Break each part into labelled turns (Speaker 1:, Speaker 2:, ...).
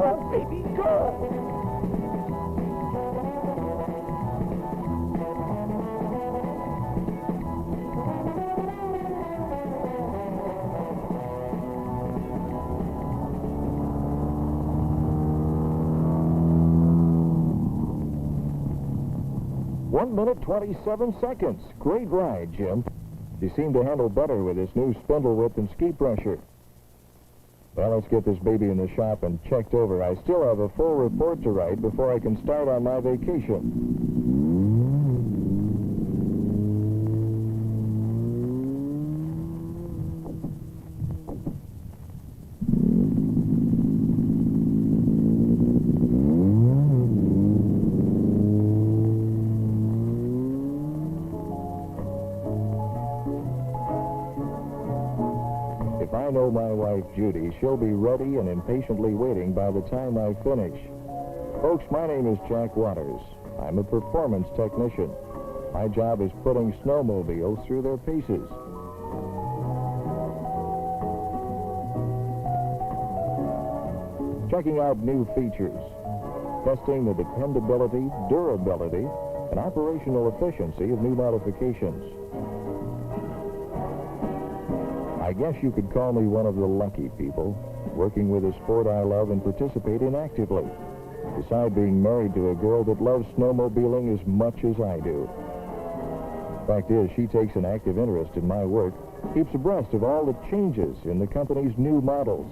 Speaker 1: on, baby, go! 1 minute, 27 seconds. Great ride, Jim. You seem to handle better with this new spindle width and ski pressure. Well, let's get this baby in the shop and checked over. I still have a full report to write before I can start on my vacation. If I know my wife, Judy, she'll be ready and impatiently waiting by the time I finish. Folks, my name is Jack Waters. I'm a performance technician. My job is putting snowmobiles through their paces. Checking out new features. Testing the dependability, durability, and operational efficiency of new modifications. I guess you could call me one of the lucky people, working with a sport I love and participate in actively, beside being married to a girl that loves snowmobiling as much as I do. Fact is, she takes an active interest in my work, keeps abreast of all the changes in the company's new models.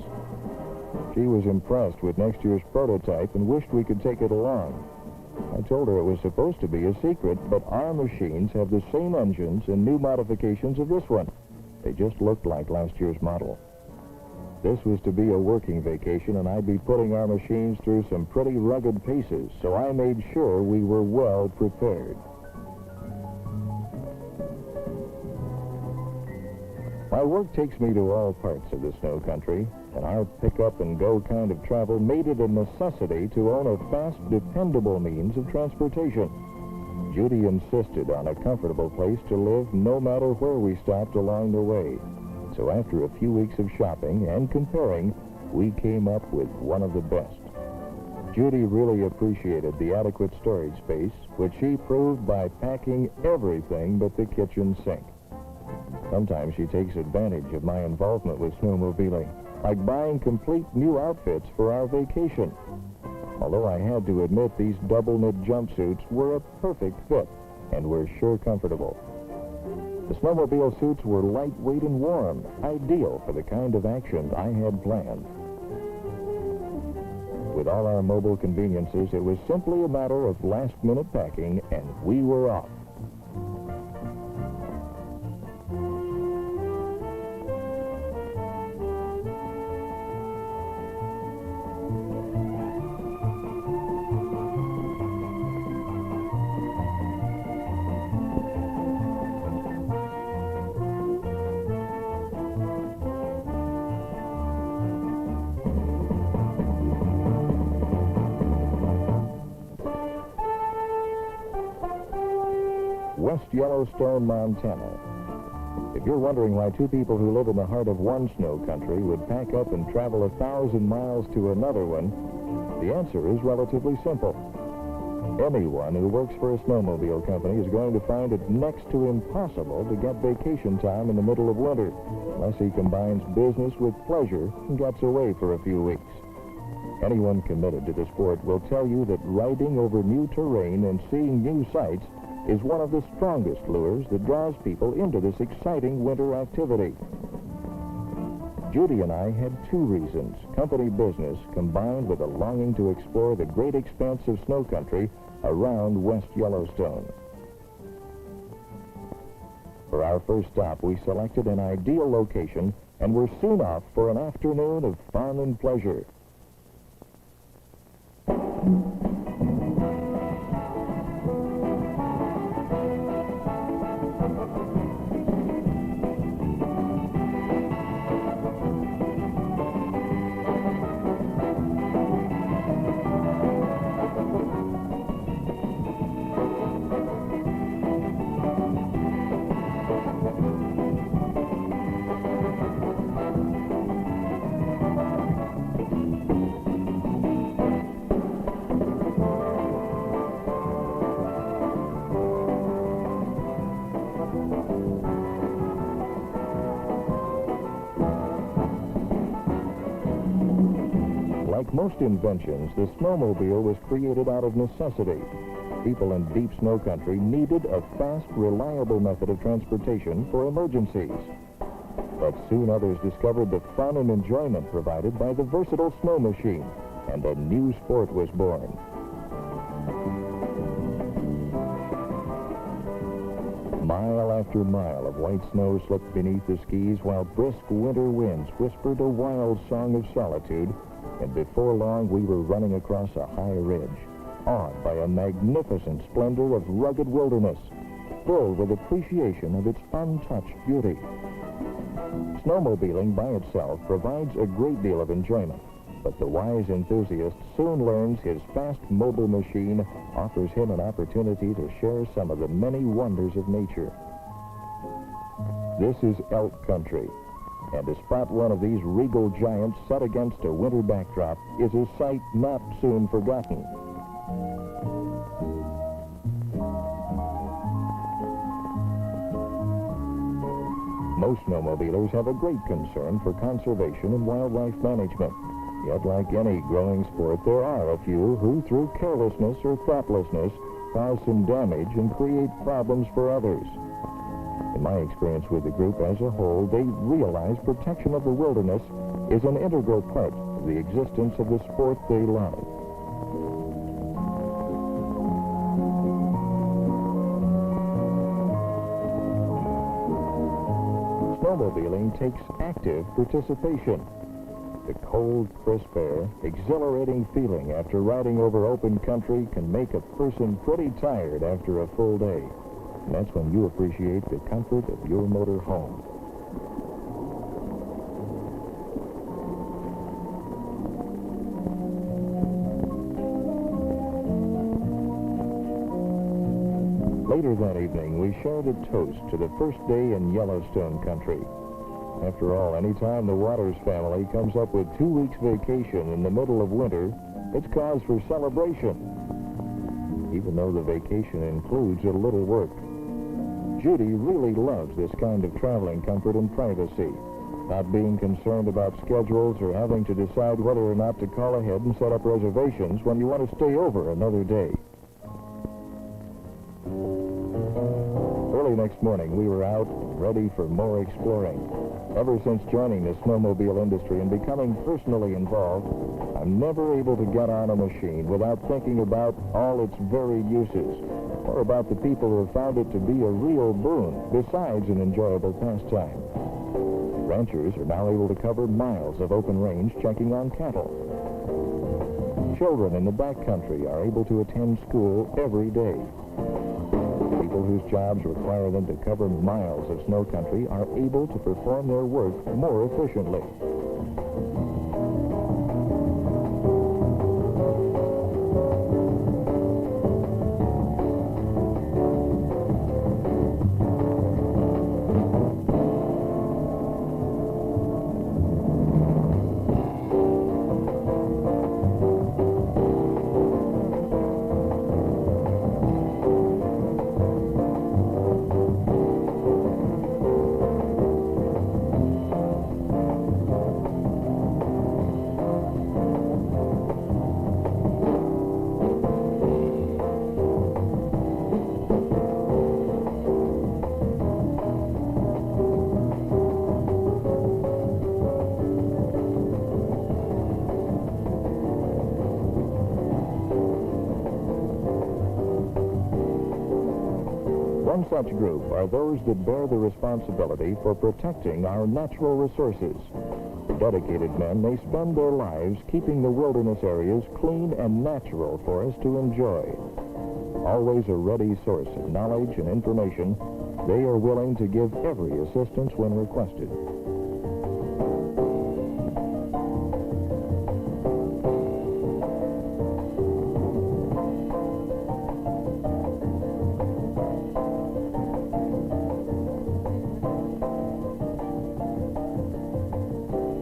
Speaker 1: She was impressed with next year's prototype and wished we could take it along. I told her it was supposed to be a secret, but our machines have the same engines and new modifications of this one. They just looked like last year's model. This was to be a working vacation, and I'd be putting our machines through some pretty rugged paces, so I made sure we were well prepared. My work takes me to all parts of the snow country, and our pick-up-and-go kind of travel made it a necessity to own a fast, dependable means of transportation. Judy insisted on a comfortable place to live no matter where we stopped along the way. So after a few weeks of shopping and comparing, we came up with one of the best. Judy really appreciated the adequate storage space, which she proved by packing everything but the kitchen sink. Sometimes she takes advantage of my involvement with snowmobiling, like buying complete new outfits for our vacation. Although I had to admit these double-knit jumpsuits were a perfect fit and were sure comfortable. The snowmobile suits were lightweight and warm, ideal for the kind of action I had planned. With all our mobile conveniences, it was simply a matter of last-minute packing, and we were off. West Yellowstone, Montana. If you're wondering why two people who live in the heart of one snow country would pack up and travel 1,000 miles to another one, the answer is relatively simple. Anyone who works for a snowmobile company is going to find it next to impossible to get vacation time in the middle of winter, unless he combines business with pleasure and gets away for a few weeks. Anyone committed to the sport will tell you that riding over new terrain and seeing new sights is one of the strongest lures that draws people into this exciting winter activity. Judy and I had two reasons: company business combined with a longing to explore the great expanse of snow country around West Yellowstone. For our first stop, we selected an ideal location and were soon off for an afternoon of fun and pleasure. Like most inventions, the snowmobile was created out of necessity. People in deep snow country needed a fast, reliable method of transportation for emergencies. But soon others discovered the fun and enjoyment provided by the versatile snow machine, and a new sport was born. Mile after mile of white snow slipped beneath the skis while brisk winter winds whispered a wild song of solitude, and before long we were running across a high ridge, awed by a magnificent splendor of rugged wilderness, filled with appreciation of its untouched beauty. Snowmobiling by itself provides a great deal of enjoyment, but the wise enthusiast soon learns his fast mobile machine offers him an opportunity to share some of the many wonders of nature. This is elk country, and to spot one of these regal giants set against a winter backdrop is a sight not soon forgotten. Most snowmobilers have a great concern for conservation and wildlife management. Yet, like any growing sport, there are a few who, through carelessness or thoughtlessness, cause some damage and create problems for others. In my experience with the group as a whole, they realize protection of the wilderness is an integral part of the existence of the sport they love. Snowmobiling takes active participation. The cold, crisp air, exhilarating feeling after riding over open country can make a person pretty tired after a full day. And that's when you appreciate the comfort of your motor home. Later that evening, we shared a toast to the first day in Yellowstone country. After all, anytime the Waters family comes up with 2 weeks vacation in the middle of winter, it's cause for celebration, even though the vacation includes a little work. Judy really loves this kind of traveling comfort and privacy, not being concerned about schedules or having to decide whether or not to call ahead and set up reservations when you want to stay over another day. Early next morning, we were out, ready for more exploring. Ever since joining the snowmobile industry and becoming personally involved, I'm never able to get on a machine without thinking about all its varied uses, or about the people who have found it to be a real boon, besides an enjoyable pastime. Ranchers are now able to cover miles of open range checking on cattle. Children in the backcountry are able to attend school every day. People whose jobs require them to cover miles of snow country are able to perform their work more efficiently. One such group are those that bear the responsibility for protecting our natural resources. The dedicated men, they spend their lives keeping the wilderness areas clean and natural for us to enjoy. Always a ready source of knowledge and information, they are willing to give every assistance when requested.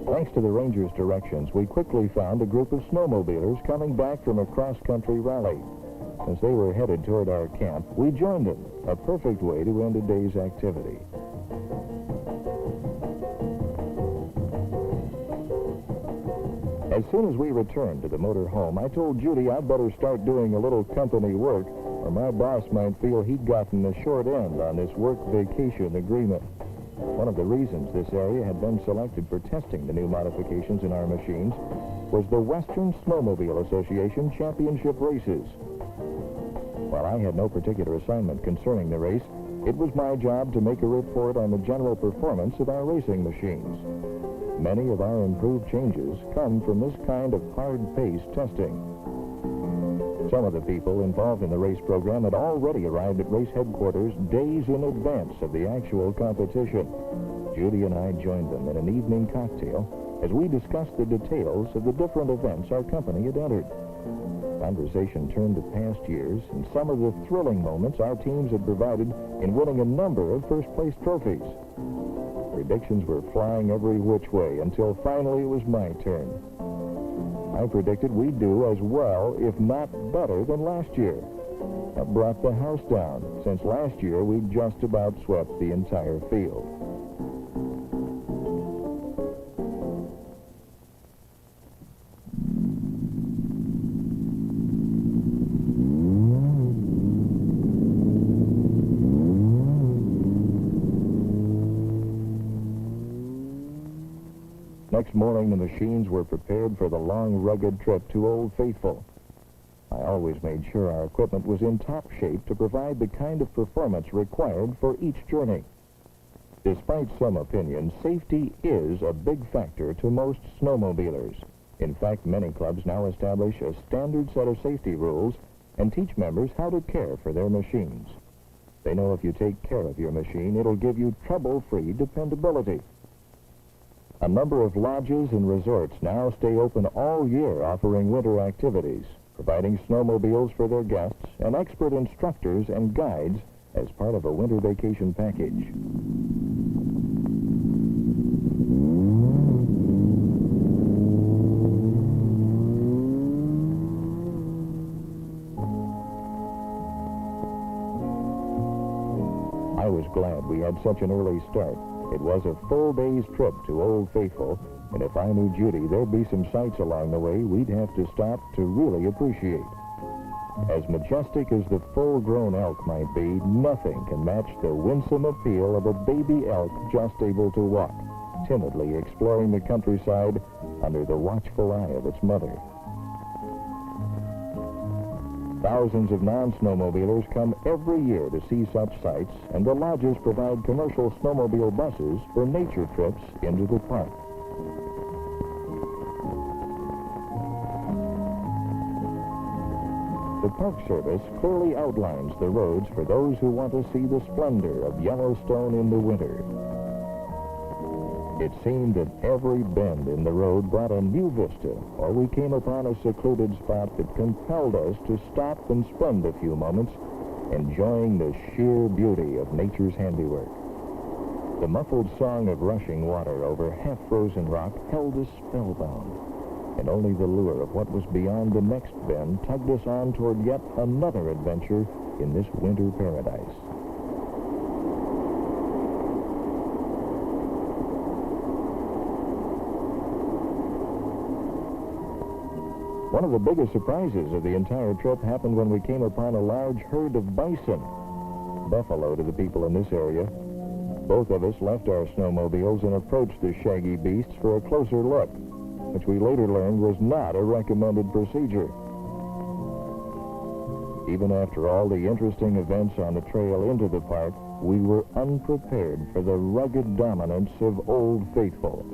Speaker 1: Thanks to the ranger's directions, we quickly found a group of snowmobilers coming back from a cross-country rally. As they were headed toward our camp, we joined them, a perfect way to end a day's activity. As soon as we returned to the motor home, I told Judy I'd better start doing a little company work, or my boss might feel he'd gotten the short end on this work-vacation agreement. One of the reasons this area had been selected for testing the new modifications in our machines was the Western Snowmobile Association Championship races. While I had no particular assignment concerning the race, it was my job to make a report on the general performance of our racing machines. Many of our improved changes come from this kind of hard-paced testing. Some of the people involved in the race program had already arrived at race headquarters days in advance of the actual competition. Judy and I joined them in an evening cocktail as we discussed the details of the different events our company had entered. Conversation turned to past years and some of the thrilling moments our teams had provided in winning a number of first-place trophies. Predictions were flying every which way until finally it was my turn. I predicted we'd do as well, if not better, than last year. That brought the house down, since last year we'd just about swept the entire field. Next morning, the machines were prepared for the long, rugged trip to Old Faithful. I always made sure our equipment was in top shape to provide the kind of performance required for each journey. Despite some opinions, safety is a big factor to most snowmobilers. In fact, many clubs now establish a standard set of safety rules and teach members how to care for their machines. They know if you take care of your machine, it'll give you trouble-free dependability. A number of lodges and resorts now stay open all year, offering winter activities, providing snowmobiles for their guests and expert instructors and guides as part of a winter vacation package. I was glad we had such an early start. It was a full day's trip to Old Faithful, and if I knew Judy, there'd be some sights along the way we'd have to stop to really appreciate. As majestic as the full-grown elk might be, nothing can match the winsome appeal of a baby elk just able to walk, timidly exploring the countryside under the watchful eye of its mother. Thousands of non-snowmobilers come every year to see such sights, and the lodges provide commercial snowmobile buses for nature trips into the park. The Park Service clearly outlines the roads for those who want to see the splendor of Yellowstone in the winter. It seemed that every bend in the road brought a new vista, or we came upon a secluded spot that compelled us to stop and spend a few moments enjoying the sheer beauty of nature's handiwork. The muffled song of rushing water over half-frozen rock held us spellbound, and only the lure of what was beyond the next bend tugged us on toward yet another adventure in this winter paradise. One of the biggest surprises of the entire trip happened when we came upon a large herd of bison, buffalo to the people in this area. Both of us left our snowmobiles and approached the shaggy beasts for a closer look, which we later learned was not a recommended procedure. Even after all the interesting events on the trail into the park, we were unprepared for the rugged dominance of Old Faithful.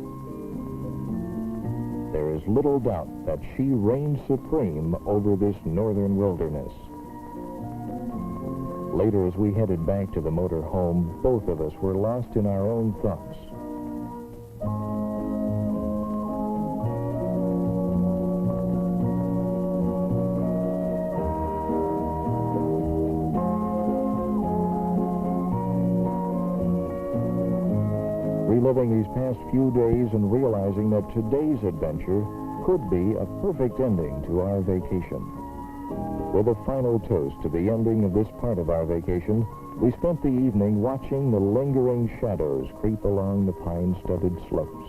Speaker 1: There is little doubt that she reigns supreme over this northern wilderness. Later, as we headed back to the motor home, both of us were lost in our own thoughts. Reliving these past few days and realizing that today's adventure could be a perfect ending to our vacation. With a final toast to the ending of this part of our vacation, we spent the evening watching the lingering shadows creep along the pine-studded slopes.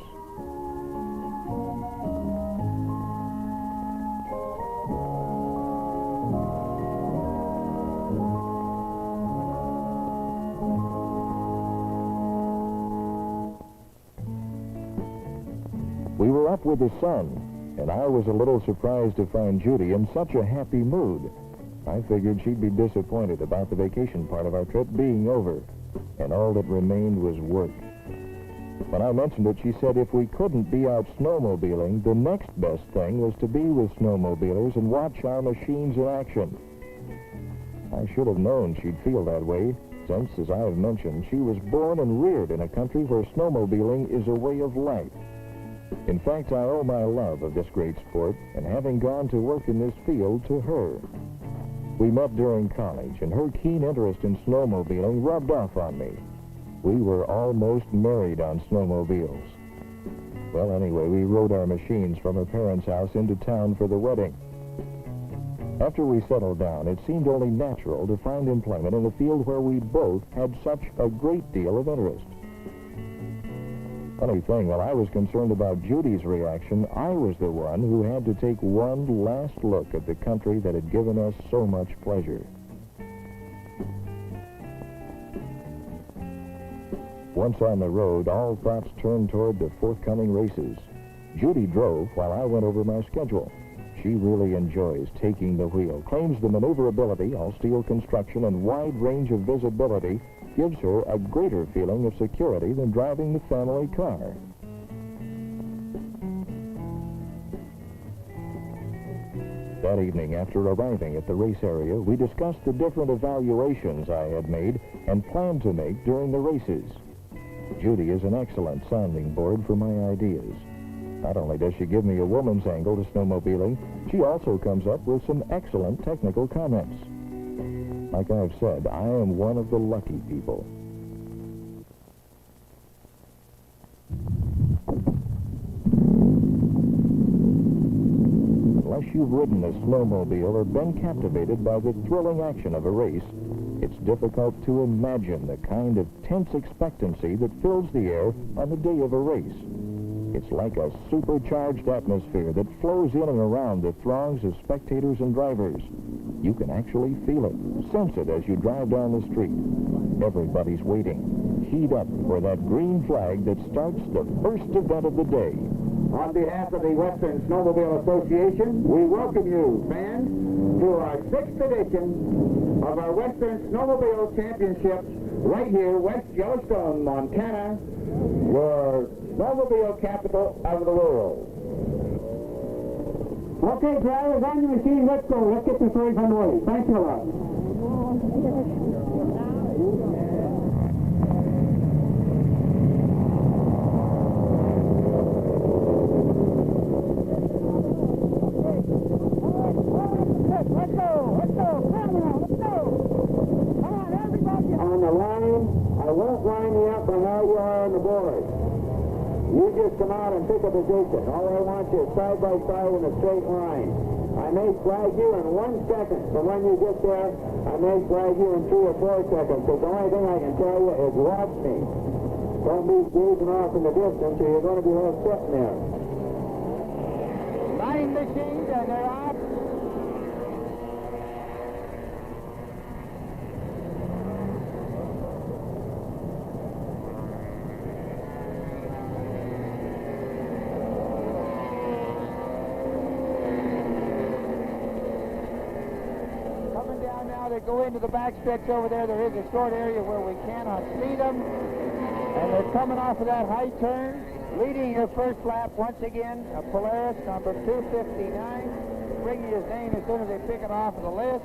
Speaker 1: We were up with the sun, and I was a little surprised to find Judy in such a happy mood. I figured she'd be disappointed about the vacation part of our trip being over, and all that remained was work. When I mentioned it, she said if we couldn't be out snowmobiling, the next best thing was to be with snowmobilers and watch our machines in action. I should have known she'd feel that way, since, as I have mentioned, she was born and reared in a country where snowmobiling is a way of life. In fact, I owe my love of this great sport and having gone to work in this field to her. We met during college, and her keen interest in snowmobiling rubbed off on me. We were almost married on snowmobiles. Well, anyway, we rode our machines from her parents' house into town for the wedding. After we settled down, it seemed only natural to find employment in a field where we both had such a great deal of interest. Funny thing, while I was concerned about Judy's reaction, I was the one who had to take one last look at the country that had given us so much pleasure. Once on the road, all thoughts turned toward the forthcoming races. Judy drove while I went over my schedule. She really enjoys taking the wheel, claims the maneuverability, all-steel construction, and wide range of visibility gives her a greater feeling of security than driving the family car. That evening, after arriving at the race area, we discussed the different evaluations I had made and planned to make during the races. Judy is an excellent sounding board for my ideas. Not only does she give me a woman's angle to snowmobiling, she also comes up with some excellent technical comments. Like I've said, I am one of the lucky people. Unless you've ridden a snowmobile or been captivated by the thrilling action of a race, it's difficult to imagine the kind of tense expectancy that fills the air on the day of a race. It's like a supercharged atmosphere that flows in and around the throngs of spectators and drivers. You can actually feel it, sense it as you drive down the street. Everybody's waiting, keyed up for that green flag that starts the first event of the day.
Speaker 2: On behalf of the Western Snowmobile Association, we welcome you, fans, to our 6th edition of our Western Snowmobile Championships right here, West Yellowstone, Montana, your snowmobile capital of the world.
Speaker 3: Okay, drivers, on your machine, let's go. Let's get this race underway. Thank you a lot. Let's go. Let's go. Come on, let's go. Come on, everybody.
Speaker 2: On the line, I won't line you up on how you are on the board. You just come out and pick a position. All I want you is side by side in a straight line. I may flag you in 1 second. From when you get there, I may flag you in 3 or 4 seconds. So the only thing I can tell you is watch me. Don't be gazing off in the distance or you're going to be all sitting there.
Speaker 3: 9 machines and they're off. Now they go into the backstretch over there. There is a short area where we cannot see them. And they're coming off of that high turn. Leading your first lap once again, a Polaris number 259. Bring you his name as soon as they pick it off of the list.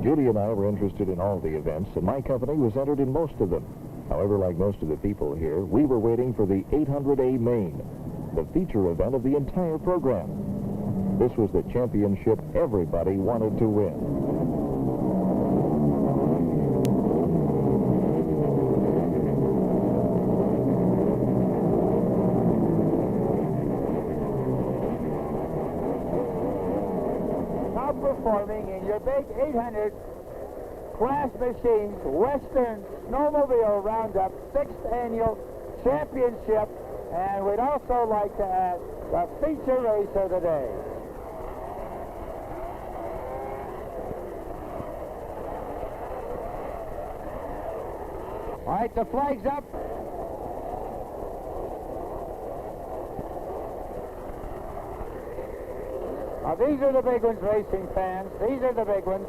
Speaker 1: Judy and I were interested in all the events, and my company was entered in most of them. However, like most of the people here, we were waiting for the 800A main, the feature event of the entire program. This was the championship everybody wanted to win.
Speaker 3: Now performing in your big 800 class machines, Western Snowmobile Roundup 6th Annual Championship And we'd also like to add the feature race of the day. All right, the flag's up. Now, these are the big ones, racing fans. These are the big ones.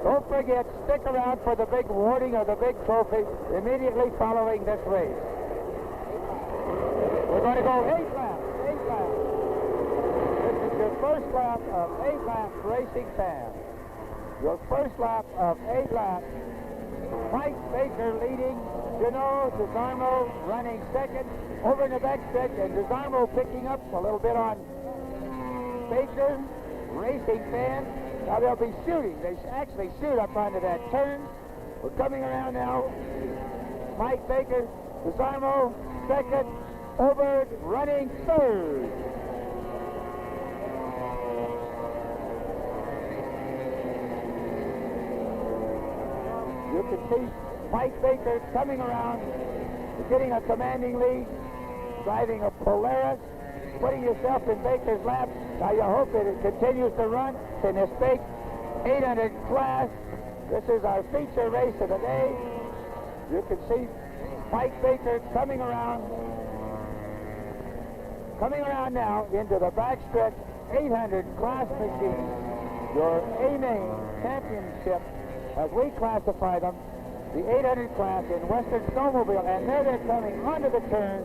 Speaker 3: Don't forget, stick around for the big awarding of the big trophy immediately following this race. We're going to go 8 laps, 8 laps. This is your first lap of 8 laps, racing fans. Your first lap of 8 laps. Mike Baker leading, DeSarmo running second, over in the back stretch, and DeSarmo picking up a little bit on Baker, racing fans. Now they'll be shooting. They actually shoot up onto that turn. We're coming around now. Mike Baker, DeSarmo second, Oberg running third. You can see Mike Baker coming around, getting a commanding lead, driving a Polaris, putting yourself in Baker's lap. Now you hope that it continues to run in this big 800 class. This is our feature race of the day. You can see Mike Baker coming around now into the backstretch 800 class machine. Your A-main championship, as we classify them, the 800 class in Western Snowmobile, and there they're coming onto the turn.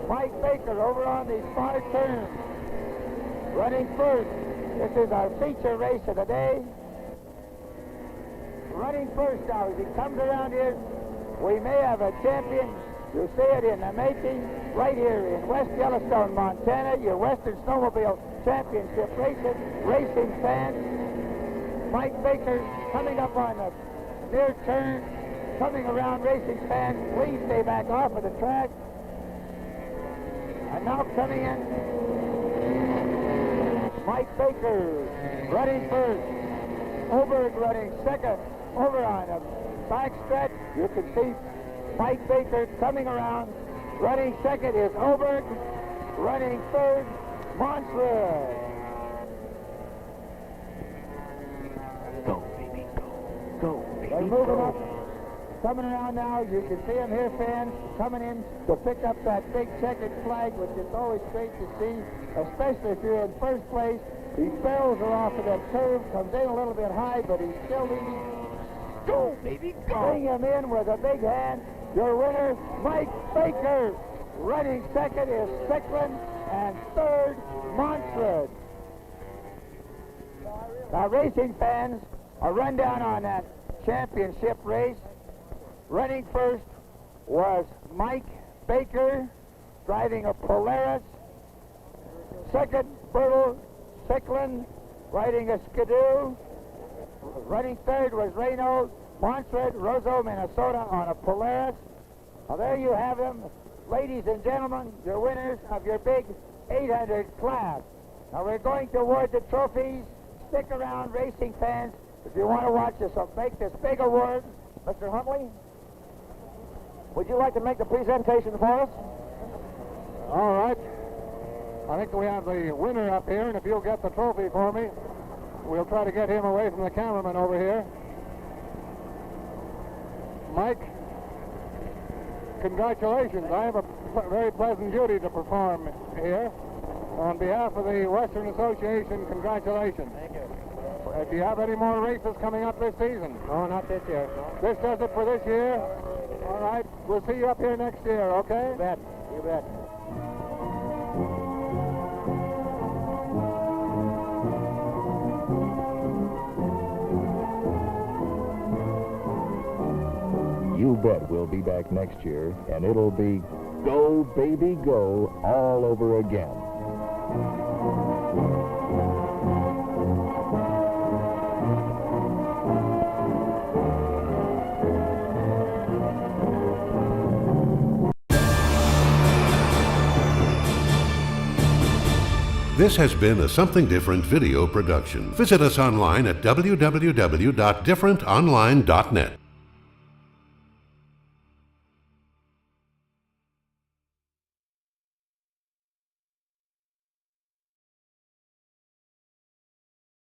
Speaker 3: Mike Baker over on the far turn, running first. This is our feature race of the day. Running first now, as he comes around here, we may have a champion. You'll see it in the making right here in West Yellowstone, Montana, your Western Snowmobile Championship racing fans. Mike Baker coming up on the near turn, coming around, racing fans. Please stay back off of the track. And now coming in, Mike Baker running first, Oberg running second. Over on the back stretch, you can see Mike Baker coming around. Running second is Oberg. Running third, Montreux.
Speaker 4: Go, baby, go. Go, baby,
Speaker 3: They're moving
Speaker 4: go.
Speaker 3: up. Coming around now, you can see them here, fans, coming in to pick up that big checkered flag, which is always great to see, especially if you're in first place. These barrels are off of that curve, comes in a little bit high, but he's still leading.
Speaker 4: Go, baby, go.
Speaker 3: Bring him in with a big hand. Your winner, Mike Baker. Running second is Stickland, and third, Montreux. Now, racing fans, a rundown on that championship race. Running first was Mike Baker, driving a Polaris. Second, Bertel Stickland, riding a Skidoo. Running third was Reno Montreux, Roseau, Minnesota, on a Polaris. Well, there you have them, ladies and gentlemen, your winners of your big 800 class. Now we're going to award the trophies. Stick around, racing fans, if you want to watch this. So make this big award. Mr. Huntley, would you like to make the presentation for us?
Speaker 5: All right. I think we have the winner up here, and if you'll get the trophy for me, we'll try to get him away from the cameraman over here. Mike, congratulations. I have a very pleasant duty to perform here. On behalf of the Western Association, congratulations.
Speaker 3: Thank you.
Speaker 5: Do you have any more races coming up this season?
Speaker 3: No, not this year.
Speaker 5: This does it for this year? All right. We'll see you up here next year, okay?
Speaker 3: You bet. You bet.
Speaker 1: You bet we'll be back next year, and it'll be go, baby, go all over again.
Speaker 6: This has been a Something Different video production. Visit us online at www.differentonline.net.